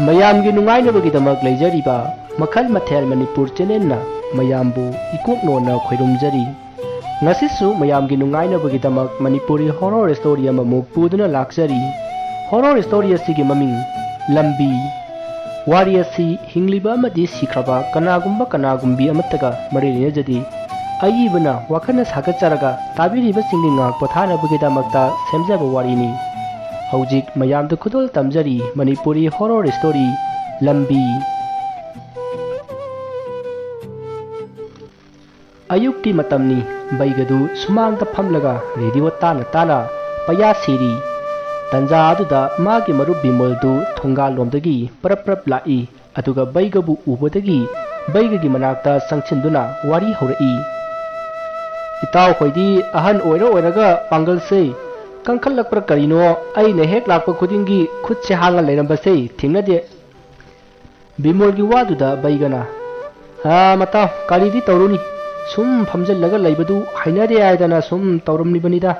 mayamgi nungainabagidamag leijariba Makhal Mathel Manipur channel mayambu ikoknona khoirumjari ngasisu mayamgi nungainabagidamag Manipuri horror story amamuk puduna lakjari horror story asigi maming lambi Wari asi hingliba amadi sikraba kanagumba kanagumbi amataga marinejadi ayibana wakana sagatjaraga tabiriba singi ngak pothanabagidamagta semjaba warini Hojik mayamda khudol tamjari Manipuri horror story lambi Ayukki matamni baigadu sumangta phamlaga radio tana paya siri tanja aduda magi marup bimoldu thongal lomdagi prap lai aduga baigabu ubodagi baigagi manakta sangchinduna wari horai itaw khoidi ahan oiraga pangal se Kangkal lakpar karino ay nehek lakpa khudingi khud se hangal leirambase thingnade bimolgi waduda baigana ha mata karidi tawruni sum phamjallaga leibadu hainade aidana sum tawramni banida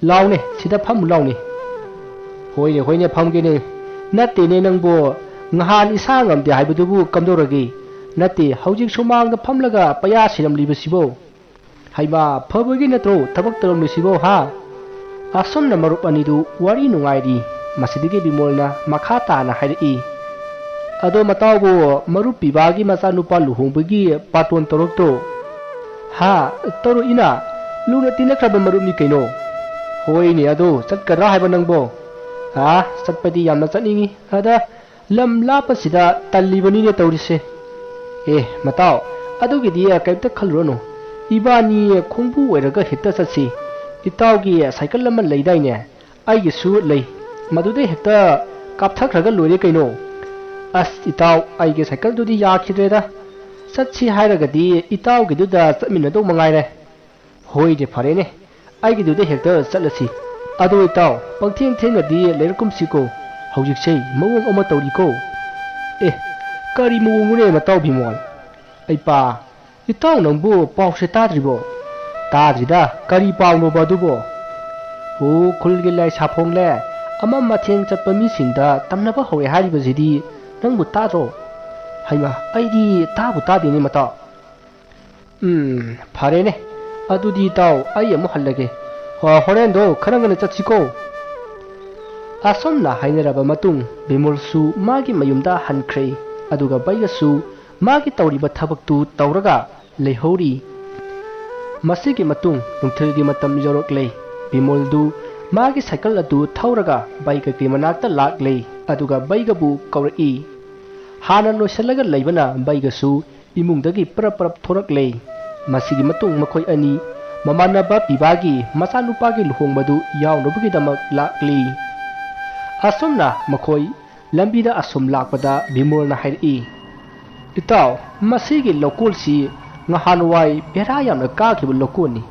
lawne sida pham lawne hoine phamgene natte ne nangbo ngahan isang amde haibadubu kamdoragi natte haujik sumangda phamlaga paya siram libasibo haima phabagi natro tabak taram lisibo ha Asomna marup anidu wari nungairi masidigi bimolna makhata na hairi ado matawbo marup pibagi masa nupa luhongbagi paton torokto ha toru ina luna tinakraba marup ni kaino hoini ado chatkara haiba nangbo ha chatpadi yamna chatningi ada lam lapasida tallibani ne tawrise mataw adugidi kaipta khalrono ibani khongbu oiraga hitta chatsi Itaugi cycle lama leidaine aigi su lei madude hekta kapthakraga loire kaino as itaw aigi cycle dudi yakhidreda satchi hairagadi itaugi duda chaminado mangaire hoide farene aigi dude hekta chatlasi ado itaw pangtheng thengadi leirkum siko hojik sei mawong ama tawriko kari mawongure mataw bimol aipa itaw nangbu pawse tadribo Tadrida kari pawno badubo ho khulgi lai saphongle ama matheng chappa mi singda tamnaba howe hariba jidi nangbu tadro haima aidi tabu tadini mata pharene adudi taw ai amu hallage horen do kharangana chachiko asomna hainaraba matung bimolsu magi mayumda hankhre aduga baigasu magi tawriba thabaktu tawraga leihori Masigi matung nungthilgi matam yoroklei bimoldu magi cycle adu thauraga baika ki manakta laklei aduga baigabu kawrai hana loisalaga leibana baigasu imungdagi prap thoraklei masigi matung makhoi ani mamanaba pibagi masanupagi luhongbadu yawnobagi damak lakli asomna makhoi lambida asom lakpada bimolna hairi itaw masigi lokolsi ngahanwai bera yamna ka khibu lokoni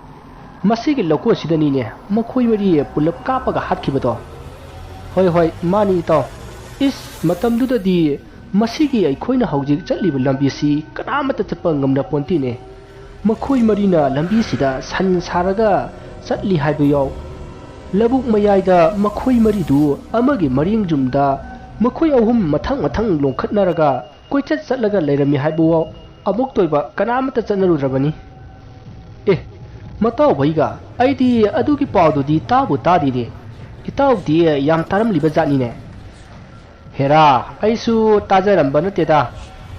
masigi loko sidani ne makhoi mari pulap kapaga hatkibado hoi mani to is matam du di masigi ai khoina hawjik chatlibu lambi si kanamata chapa ngamna ponti ne makhoi marina lambi sida san saraga chatli haibu yaw labuk mayaida makhoi mari du amagi maring jumda makhoi ahum mathang longkhatnaraga koichat chatlaga leirami haibu amuk toiba kanamata chanarudrabani mataw bhaiga aidi adugi pawdu di tabu tadi de itaw di yam taram liba jani ne hera aisu tajaramba nateda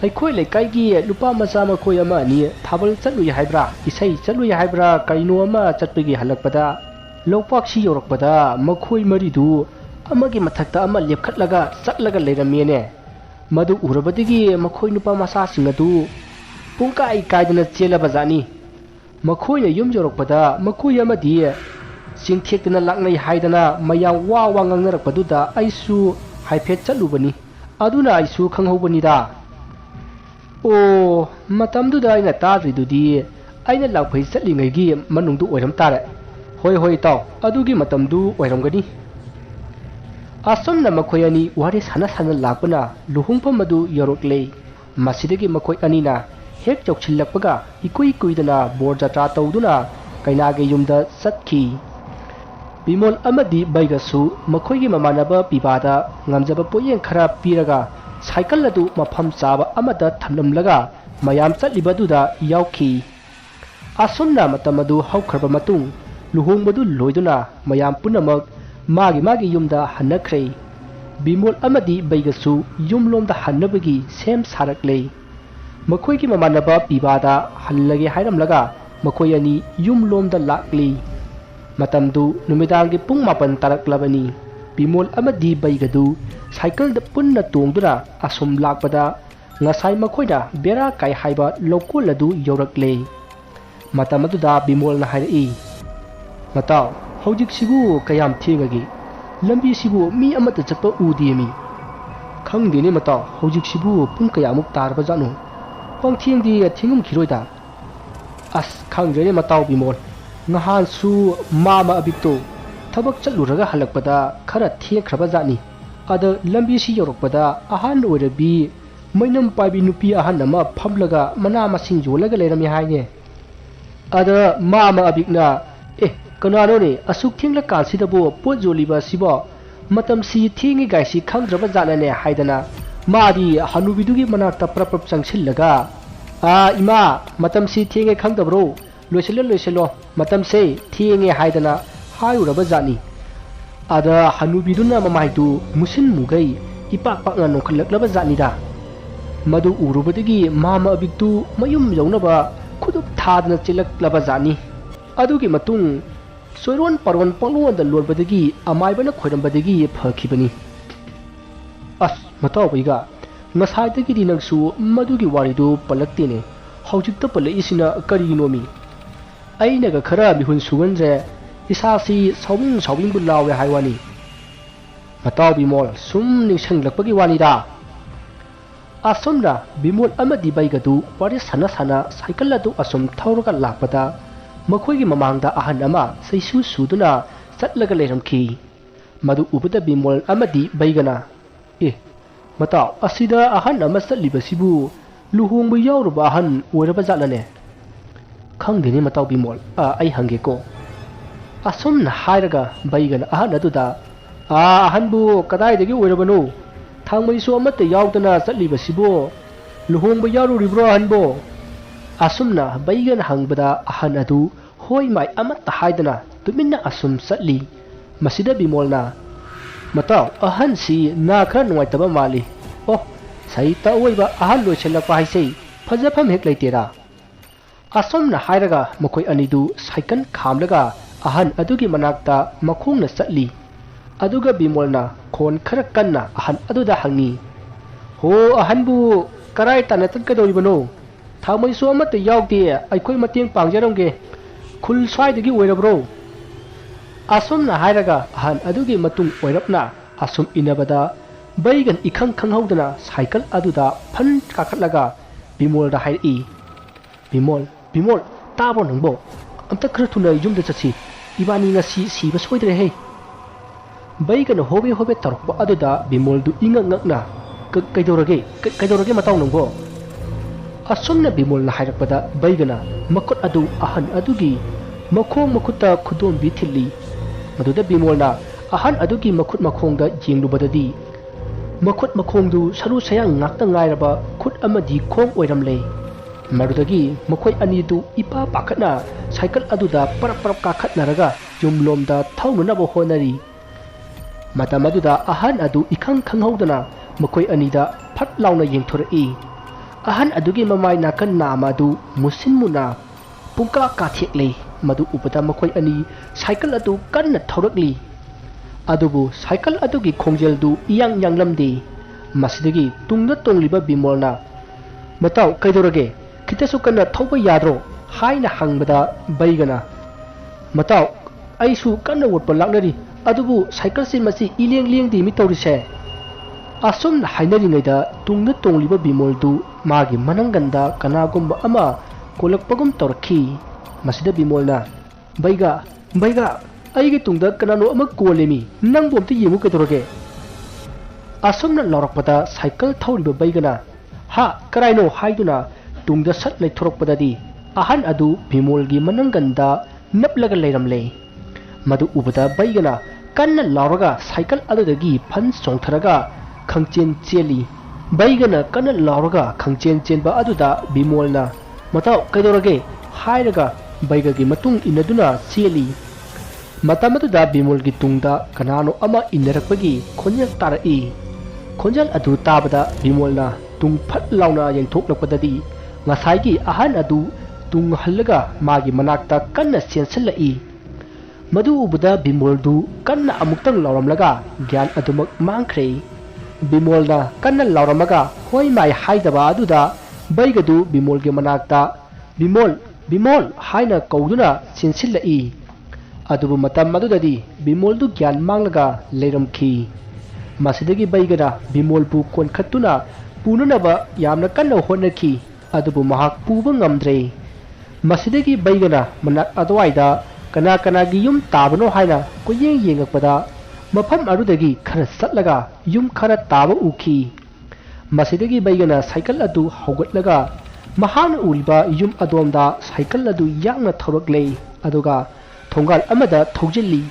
aikhoi lekai gi lupa macha ma khoi ama ni thabal chatlu ya haibra isai chatlu ya haibra kaino ama chatpigi halakpada lokpaksi yorakpada makhoi maridu amagi mathakta ama lepkhatlaga chatlaga leiramene madu urabadigi makhoi nupa masa singadu pungkai kaidana chela bazani makhoina yum jorokpada makhui amadi singthekna laknai haidana mayang wa ngangngarakpaduda aisu haiphet chalubani aduna aisu khanghobani da o matamduda aina tadridudi aina lakphai chatlingai gi manungdu oiram tare hoi taw adugi matamdu oiramgani asomna makhoi ani wari sana lakpana luhungpham adu yoroklei masidagi makhoi anina hek chokchilakpaga ikui kuidana borjatra tawduna kainage yumda satki bimol amadi baigasu makhoi gi mamanaba pibada ngamjaba poyeng khara piraga cycle अदु मफम चाबा अमदा थमलमलगा मयाम चटलिबदुदा यावखी असुमना मतम अदु हौखरबा मतुंग लुहोंबदु लोइदुना मयाम पुनमक मागी युमदा हन्नख्रे Bimol अमदी बैगसु युमलोमदा हन्नबगी same सारकले मखोयगी ममानबा पिबादा हल्लगे हायरमलगा मखोय अनि युमलोमदा लाक्ली मतमदु नुमिदांगी पुंग मापन तारकलबनी बिमोल अमदी बैगदु साइकल द पुन्ना तोंगदुना असुम लाकपदा ngasai makoida bera kai haiba lokol adu yorakle matamaduda bimol na hairi mataw hojik sibu kayam thengagi lambi sibu mi amata chapa udimi khangdini mataw hojik sibu pung kayamuk tarba janu pang thengdi thingum khiroida as khangrene mataw bimol ngahan su mama abikto thabak chaluraga halakpada khara thekhraba jani ada lambi si yorakpada ahan oirabi mainam paibi nupi ahan nama phamlaga mana masing jolaga lerami haine ada mama abikna kanano ne asuk thingla kansidabo pot joliba sibo matam si thingi gaisi khangdraba jana ne haidana madi hanubidugi manakta prapap changsillaga ima matam si thingi khangdabro loiselo matam se thingi haidana hayuraba jani ada hanubiduna mamaidu musin mugai ipak pak ngano khlaklaba jani da madu urubadagi mama abiktu mayum yaunaba khudup thadna chilaklaba jani adugi matung soiron parwan pangluan da lolbadagi amaibana khoirambadagi phakibani as mataw baiga ngasai gi dinangsu madugi waridu palaktene haujikta palai isina karinomi aina ga khara bihun suganje isasi sawing bulawe haiwani mataw bimol sum ningsanglakpagi wani da asomna bimol amadi baigadu wari sana cycle adu asum thawraga lakpada makhoi gi mamangda ahan ama saisu suduna chatlaga leramki madu ubada bimol amadi baigana mata asida ahan ama chatlibasibu luhongbu yawruba ahan oiraba jalane khangdeni mataw bimol ai hange ko asomna hairaga baigana ahan aduda ahanbu kadaidagi oirabano thangmaisu amata yawdana chatlibasibu luhongbu yawruribro ahanbo asumna baigana hangbada ahan adu hoi mai amata haidana tuminna asum chatli masida bimolna mataw ahan si na khara nuaitaba mali sai ta oiba ahan loichelakpa haisei phajafam hek leitera asomna hairaga makoi anidu cycle khamlaga ahan adugi manakta makhongna chatli aduga bimolna khon khara kanna ahan aduda hangi ho ahanbu karai tana tatkadoribano thangmaisu amata yawde aikoi mateng pangjarongge khul swaidagi oirabro asomna hairaga ahan adugi matung oirapna asum inabada baigan ikhang khanghaudana cycle aduda phan kakhatlaga bimol da hairi bimol tabo nangbo amta khara thuna yumda chasi ibani ngasi siba soidre he baigan hobe tarokba aduda bimol du inga ngakna kaidorage mataw nangbo asomna bimol na hairakpada baigana makot adu ahan adugi makhong makutta khudom bi thilli maduda bimolna ahan adugi makhut makhongda jinglubadadi makhut makhongdu saru sayang ngakta ngairaba khut amadi khong oiramle madudagi makhoi anidu ipa pakhatna cycle aduda parap kakhatnaraga jumlomda thaununaba honari matamaduda ahan adu ikhang khanghaudana makhoi anida phat launa yengthorei ahan adugi mamai nakan namadu musinmuna pungka kathekle madu upata makhoi ani cycle adu kanna thorakli adubu cycle adugi khongjel du iyang lamdi masidagi tungna tongliba bimolna mataw kaidorage khitasu kanna thoba yadro haina hangbada baigana mataw aisu kanna wotpa laknari adubu cycle sin masi ileng di mi tawrise asomna hainaringaida tungna tongliba bimoldu magi mananganda kanagumba ama kolakpagum torki masida bimolna baiga aigi tungda kanano ama kolemi nang bomti yemu kedoroge asomna lorakpada cycle thawriba baigana ha karaino haiduna tungda sat lai thorokpadadi ahan adu bimolgi mananganda naplaga leiramle madu ubada baigana kanna lauraga cycle adudagi phan songtharaga khangchen cheli baigana kana lauraga khangchen chenba aduda bimolna matau kaidorage hairaga baigagi matung inaduna seli matamadda bimolgi tungda kanano ama inarakpagi khonjal tarai khonjal adu tabada bimolna tung phat launa yengthoklakpadadi ngasaigi ahan adu tung hallaga magi manakta kanna sensalai madu ubuda bimoldu kanna amuktang lauramlaga gyan adumak mangkhre bimolna kanna lauramaga hoi mai haidaba aduda baigadu bimolgi manakta bimol haina kauduna sensilai adubu matam madudadi bimoldu gyan manglaga leiramkhi masidagi baigana bimolbu konkhatuna pununaba yamna kanna honnakhi adubu mahak puba ngamdre masidagi baigana manak adwaida kana gi yum tabano haina koyeng yengakpada mafam arudagi khara satlaga yum khara taba ukhi masidagi baigana cycle adu haugatlaga mahana uriba yum adomda cycle adu yakna thoroklei aduga thongal amada thojilli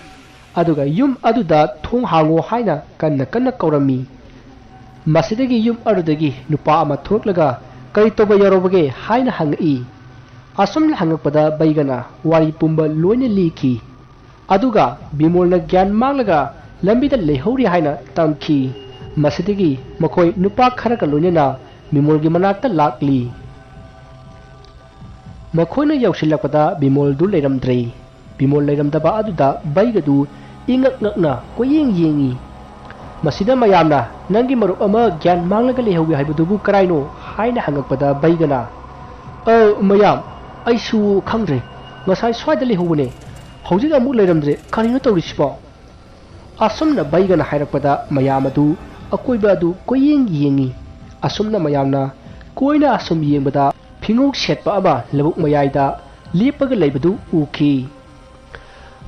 aduga yum aduda thong hango haina kanna kaurami masidagi yum arudagi nupa ama thoroklaga kari toba yarobage haina hangi asumna hangakpada baigana wari pumba loina liki aduga bimolna gyan manglaga lambida lehori haina tamki masidagi makoi nupa kharaga loina bimolgi manakta lakli makoina yausilakpada bimol du leiramdre bimol leiramdaba aduda baigadu ingak ngakna koyeng yengi masida mayamna nangi marup ama gyan manglaga lehowi haibudubu karaino haina hangakpada baigana mayam aisu khangdre ngasai swaida lehobune hojik amu leiramdre karino tawrisibo asumna baigana hairakpada mayam adu akoiba adu koyeng yengi asumna mayamna koina asum yengbada phingok setpa ama labuk mayaida lepaga leibadu ukhi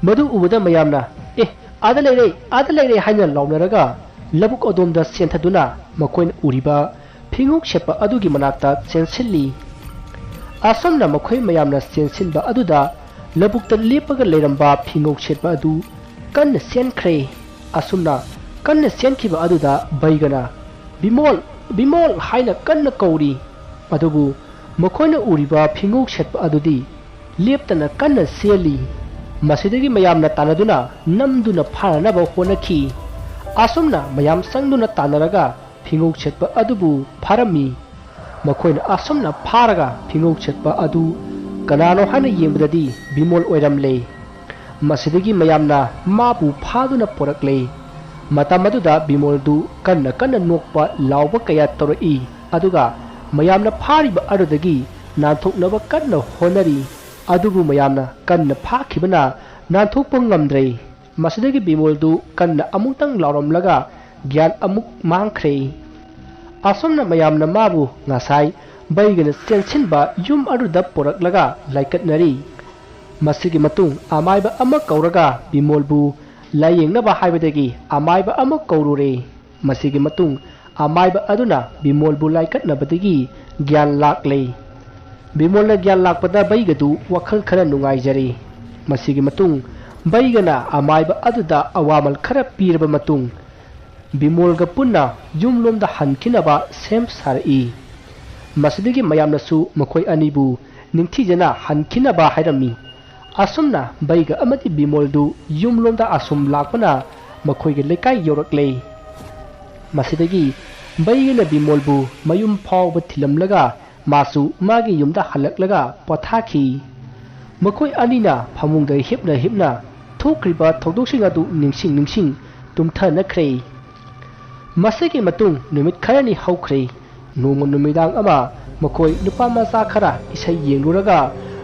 madu ubada mayamna ada leire haina launaraga labuk odomda senthaduna makoin uriba phingok setpa adugi manakta sensilli asomna makhoi mayamna sensinba aduda labukta lepaga leiramba phingok setpa adu kanna senkhre asumna kanna senkhiba aduda baigana bimol haina kanna kauri adubu makoina uriba phingok setpa adudi leptana kanna seli masidagi mayamna tanaduna namduna pharanaba honakhi asumna mayam sangduna tanaraga phingok setpa adubu pharami makoina asumna pharaga phingok setpa adu kanano hana yembdadi bimol oiramle masidagi mayamna mabu phaduna porakle matamaduda bimoldu kanna nokpa lawba kaya toroi aduga mayamna phariba adudagi nanthoknaba kanna honari adubu mayamna kanna phakhibana nanthokpa ngamdre masidagi bimoldu kanna amutang lauramlaga gyan amuk mangkhre asomna mayamna mabu ngasai baigana sensinba yum aduda poraklaga laikatnari masigi matung amaiba ama kauraga bimolbu layengna haibadagi amaiba ama kaurure masigi matung amaiba aduna bimolbu laikatnabadagi gyan laklei bimolna gyan lakpada baigadu wakhal khara nungaijari masigi matung baigana amaiba aduda awamal khara piraba matung bimolga punna yumlomda hankinaba sem sari masidigi mayamnasu makhoi anibu ningthijana hankinaba hairami asumna baiga amati bimoldu yumlomda asum lakpana makhoige lekai yoraklei masidagi baigana bimolbu mayum phawba thilamlaga masu magi yumda halaklaga pothakhi makhoi anina phamungda hipna thokriba thodosing adu ningsing tumthana khrei masigi matung numit kharani haukhre nong numidang ama makhoi nupa macha khara isai yengluraga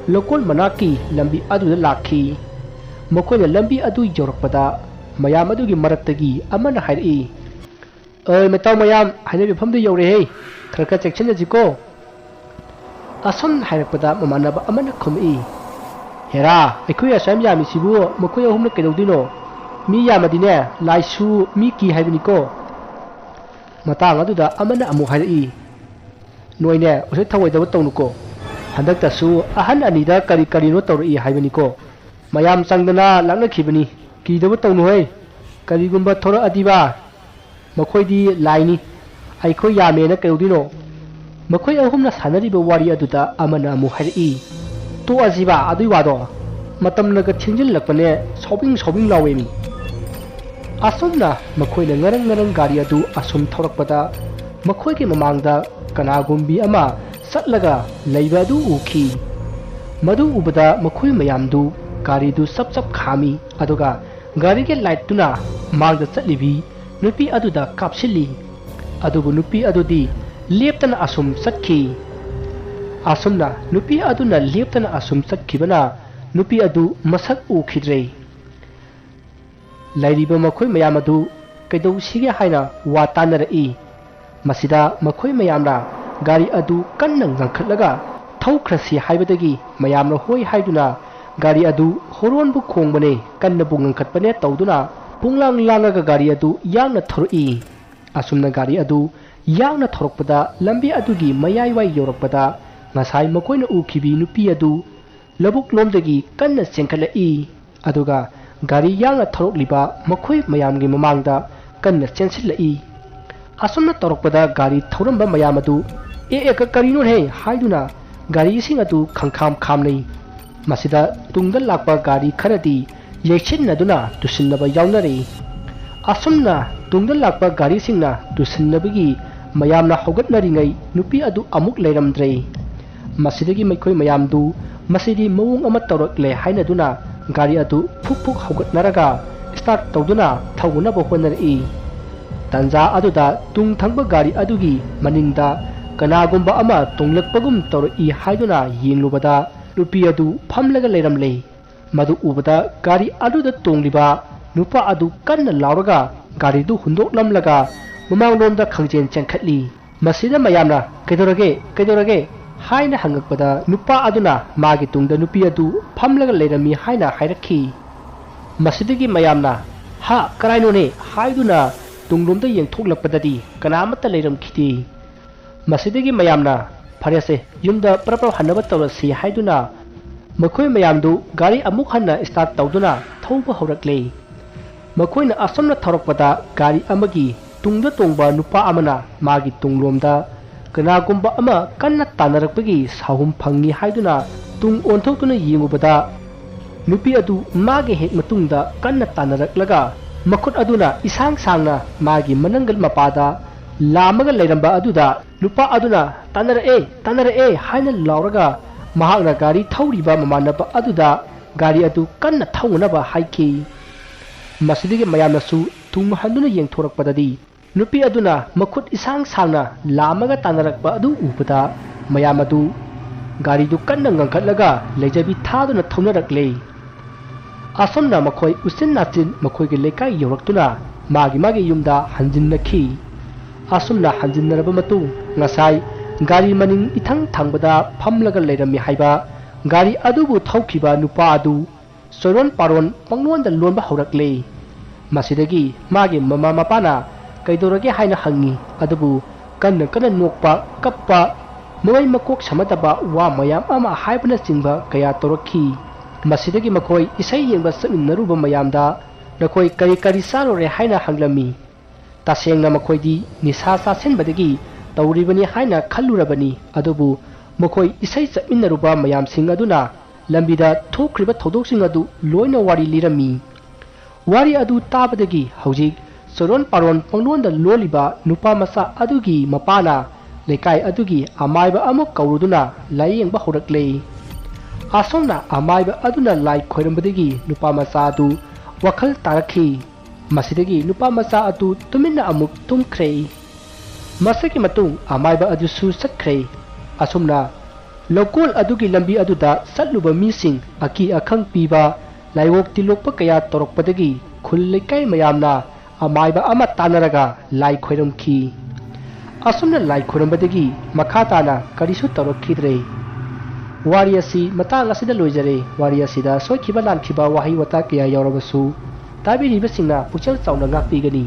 lokol manaki lambi adu lakhi makhoi lambi adu yorakpada mayam adugi maraktagi amana hairi metaw mayam haine bifamdu yore he khara section jiko asam hairakpada mamanaba amana khumi hera aikhui asam yami sibu makhoi ahumna kedodino mi yamadine laisu mi ki haibini ko matang aduda amana amu hairi noine usai thawai dawa tawnuko handaktasu ahan anida kari no tawri haibini ko mayam sangdana lakna khibani ki dawa tawnu hei karigumba thora adiba makhoi di laini ꯑꯩꯈꯣꯏ ꯌꯥꯝꯃꯦꯅ ꯀꯩꯗꯧꯗꯣꯏꯅꯣ ꯃꯈꯣꯏ ꯑꯍꯨꯝꯅ ꯁꯥꯟꯅꯔꯤꯕ ꯋꯥꯔꯤ ꯑꯗꯨꯗ ꯑꯃꯅ ꯑꯃꯨꯛ ꯍꯥꯏꯔꯛꯏ ꯇꯣꯛꯑꯁꯤꯕ ꯑꯗꯨꯏ ꯋꯥꯗꯣ ꯃꯇꯝꯅꯒ ꯊꯦꯡꯖꯤꯜꯂꯛꯄꯅꯦ ꯁꯥꯎꯕꯤꯡ ꯂꯥꯎꯋꯦ ꯃꯤ ꯑꯁꯨꯝꯅ ꯃꯈꯣꯏꯅ ꯉꯔꯪ ꯒꯥꯔꯤ ꯑꯗꯨ ꯑꯁꯨꯝ ꯊꯧꯔꯛꯄꯗ ꯃꯈꯣꯏꯒꯤ ꯃꯃꯥꯡꯗ ꯀꯅꯥꯒꯨꯝꯕꯤ ꯑꯃ ꯆꯠꯂꯒ ꯂꯩꯕ ꯑꯗꯨ ꯎꯈꯤ ꯃꯗꯨ ꯎꯕꯗ ꯃꯈꯣꯏ ꯃꯌꯥꯝꯗꯨ ꯒꯥꯔꯤꯗꯨ ꯆꯞ ꯈꯥꯝꯃꯤ ꯑꯗꯨꯒ ꯒꯥꯔꯤꯒꯤ ꯂꯥꯏꯠꯇꯨꯅ ꯃꯥꯡꯗ ꯆꯠꯂꯤꯕꯤ ꯅꯨꯄꯤ ꯑꯗꯨꯗ ꯀꯥꯞꯁꯤꯜꯂꯤ ꯑꯗꯨꯕꯨ ꯅꯨꯄꯤ ꯑꯗꯨꯗꯤ ꯂꯦꯞꯇꯅ ꯑꯁꯨꯝ ꯆꯠꯈꯤ ꯑꯁꯨꯝꯅ ꯅꯨꯄꯤ ꯑꯗꯨꯅ ꯂꯦꯞꯇꯅ ꯑꯁꯨꯝ ꯆꯠꯈꯤꯕꯅ ꯅꯨꯄꯤ ꯑꯗꯨ ꯃꯁꯛ ꯎꯈꯤꯗ꯭ꯔꯦ ꯂꯩꯔꯤꯕ ꯃꯈꯣꯏ ꯃꯌꯥꯝ ꯑꯗꯨ ꯀꯩꯗꯧꯁꯤꯒꯦ ꯍꯥꯏꯅ ꯋꯥ ꯇꯥꯟꯅꯔꯛꯏ ꯃꯁꯤꯗ ꯃꯈꯣꯏ ꯃꯌꯥꯝꯅ ꯒꯥꯔꯤ ꯑꯗꯨ ꯀꯟꯅ ꯉꯪꯈꯠꯂꯒ ꯊꯧꯈ꯭ꯔꯁꯤ ꯍꯥꯏꯕꯗꯒꯤ ꯃꯌꯥꯝꯅ ꯍꯣꯏ ꯍꯥꯏꯗꯨꯅ ꯒꯥꯔꯤ ꯑꯗꯨ ꯍꯣꯔꯣꯟꯕꯨ ꯈꯣꯡꯕꯅꯦ ꯀꯟꯅꯕꯨ ꯉꯪꯈꯠꯄꯅꯦ ꯇꯧꯗꯨꯅ ꯄꯨꯡꯂꯥꯡ ꯂꯥꯡꯂꯒ ꯒꯥꯔꯤ ꯑꯗꯨ ꯌꯥꯡꯅ ꯊꯧꯔꯛꯏ ꯑꯁꯨꯝꯅ ꯒꯥꯔꯤ ꯑꯗꯨ ꯌꯥꯡꯅ ꯊꯧꯔꯛꯄꯗ ꯂꯝꯕꯤ ꯑꯗꯨꯒꯤ ꯃꯌꯥꯏꯋꯥꯏ ꯌꯧꯔꯛꯄꯗ ꯉꯁꯥꯏ ꯃꯈꯣꯏꯅ ꯎꯈꯤꯕꯤ ꯅꯨꯄꯤ ꯑꯗꯨ ꯂꯧꯕꯨꯛ ꯂꯣꯝꯗꯒꯤ ꯀꯟꯅ ꯆꯦꯟꯈꯠꯂꯛꯏ ꯑꯗꯨꯒ ꯒꯥꯔꯤ ꯌꯥꯡꯅ ꯊꯧꯔꯛꯂꯤꯕ ꯃꯈꯣꯏ ꯃꯌꯥꯝꯒꯤ ꯃꯃꯥꯡꯗ ꯀꯟꯅ ꯆꯦꯟꯁꯤꯜꯂꯛꯏ ꯑꯁꯨꯝꯅ ꯇꯧꯔꯛꯄꯗ ꯒꯥꯔꯤ ꯊꯧꯔꯝꯕ ꯃꯌꯥꯝ ꯑꯗꯨ ꯀꯔꯤꯅꯣꯍꯦ ꯍꯥꯏꯗꯨꯅ ꯒꯥꯔꯤꯁꯤꯡ ꯑꯗꯨ ꯈꯥꯝꯅꯩ ꯃꯁꯤꯗ ꯇꯨꯡꯗ ꯂꯥꯛꯄ ꯒꯥꯔꯤ ꯈꯔꯗꯤ ꯌꯩꯁꯤꯟꯅꯗꯨꯅ ꯇꯨꯁꯤꯟꯅꯕ ꯌꯥꯎꯅꯔꯤ ꯑꯁꯨꯝꯅ ꯇꯨꯡꯗ ꯂꯥꯛꯄ ꯒꯥꯔꯤꯁꯤꯡꯅ ꯇꯨꯁꯤꯟꯅꯕꯒꯤ ꯃꯌꯥꯝꯅ ꯍꯧꯒꯠꯅꯔꯤꯉꯩ ꯅꯨꯄꯤ ꯑꯗꯨ ꯑꯃꯨꯛ ꯂꯩꯔꯝꯗ꯭ꯔꯦ ꯃꯁꯤꯗꯒꯤ ꯃꯈꯣꯏ ꯃꯌꯥꯝꯗꯨ ꯃꯁꯤꯗꯤ ꯃꯑꯣꯡ ꯑꯃ ꯇꯧꯔꯛꯂꯦ ꯍꯥꯏꯅꯗꯨꯅ ꯒꯥꯔꯤ ꯑꯗꯨ ꯐꯨꯛ ꯍꯧꯒꯠꯅꯔꯒ ꯁ꯭ꯇꯥꯔꯠ ꯇꯧꯗꯨꯅ ꯊꯧꯅꯕ ꯍꯣꯠꯅꯔꯛꯏ ꯇꯟꯖꯥ ꯑꯗꯨꯗ ꯇꯨꯡ ꯊꯪꯕ ꯒꯥꯔꯤ ꯑꯗꯨꯒꯤ ꯃꯅꯤꯡꯗ ꯀꯅꯥꯒꯨꯝꯕ ꯑꯃ ꯇꯣꯡꯂꯛꯄꯒꯨꯝ ꯇꯧꯔꯛꯏ ꯍꯥꯏꯗꯨꯅ ꯌꯦꯡꯂꯨꯕꯗ ꯅꯨꯄꯤ ꯑꯗꯨ ꯐꯝꯂꯒ ꯂꯩꯔꯝꯂꯦ ꯃꯗꯨ ꯎꯕꯗ ꯒꯥꯔꯤ ꯑꯗꯨꯗ ꯇꯣꯡꯂꯤꯕ नुपा अदु कन्न लाउरगा गाड़ीदु हुंदोकलमलगा ममांगलोमदा खंगजेन चेंखटली मसिदा मयामना कैदोरगे हाइना हंगकपदा नुपा अदुना मागी तुंगदा नुपी अदु फमलगा लेरमी हाइना हाइरखी मसिदगी मयामना हा कराइनोने हाइदुना तुंगलोमदा येंथोकलपददी कनामत्ता लेरमखिति मसिदगी मयामना फरेसे युमदा प्रपर हन्नब तौरसी हाइदुना मखोय मयामदु गाड़ी अमुक हन्ना स्टार्ट तौदुना थौबा हौरकले मखोयना असमना थौरकपदा गाड़ी अमगी तुंगदा तोंगबा नुपा अमना मागी तुंगलोमदा कनागुंबा अमा कन्ना तानरकपगी साहुम फंगी हाइदुना तुंग ओंथोकतुना येंगुबदा नुपी अदु मागे हेक मतुंगदा कन्ना तानरकलगा मखुट अदुना इसांग सांगना मागी मनंगल मपादा लामगा लेरंबा अदुदा नुपा अदुना तानरए हाइना लाउरगा महागना गाड़ी थौरिबा ममानबा अदुदा गाड़ी अदु कन्ना थौनबा हाइकी मसिदिगे मयामनसु तुंग हंदुना येंथोरकपददी नुपी अदुना मखुट इसांग सांगना लामगा तानरकबा अदु उबदा मयाम अदु गाड़ी दु कन्ना ngangkhatlaga लेजबी थादुना थौनरकले असमना मखोय उसिन नाचिन मखोयगे लेकाय यौरक्तुना मागी युमदा हंजिनखी असमना हंजिनरबा मतुंग ngasai गाड़ी मनिंग इथंग थांगबदा फमलगा लेरमी हाइबा गाड़ी अदुबु थौखिबा नुपा अदु सोरोन पारोन पंगलोंदा लोनबा हौरकले मसिदगी मागे ममा मपाना कैदोरगे हाइना हंगी अदुबु कन्न नोकपा कप्पा मोय मकोक समदबा वा मयाम अमा हाइबना चिंबा कया तोरखी मसिदगी मखोय इसै येंबा समिनरुबा मयामदा नखोय करी सारोरे हाइना हंगलमी तासेंगना मखोयदी निसा सासेनबदगी तौरीबनी हाइना खल्लुरबनी अदुबु मखोय इसै चमिनरुबा मयामसिंग अदुना लंबिदा थोखरिबा थौदोकसिंग अदु लोइना वारी लिरमी वारी अदु ताबदगी हौजिक सोरोन पारोन पंगलोंदा लोलिबा नुपा मसा अदुगी मपाना लेकाय अदुगी अमायबा अमुक कौरुदुना लायेंबा हौरकले असोमना अमायबा अदुना लाई खोरंबदगी नुपा मसा अदु वखल तारखी मसिदगी नुपा मसा अदु तुमिन्ना अमुक तुमख्रे मसकी मतुंग अमायबा अदुसु सखरे असोमना लोकोल अदुगी लंबी अदुदा सल्लुबा मीसिंग अकी अखंग पीबा लाइवोक तिलोकपा कया तोरकपदगी खुल लेकाय मयामना अमायबा अमा तानरगा लाई खोरमखी असोमना लाई खोरंबदगी मखाताना करिसु तोरखिद्रे वारी असि मतांग असिदा लोइजरे वारी असिदा सोइखिबा लानखिबा वाही वता कया यावरबसु ताबिरिबसिंगना पुचल चावना ngakpigani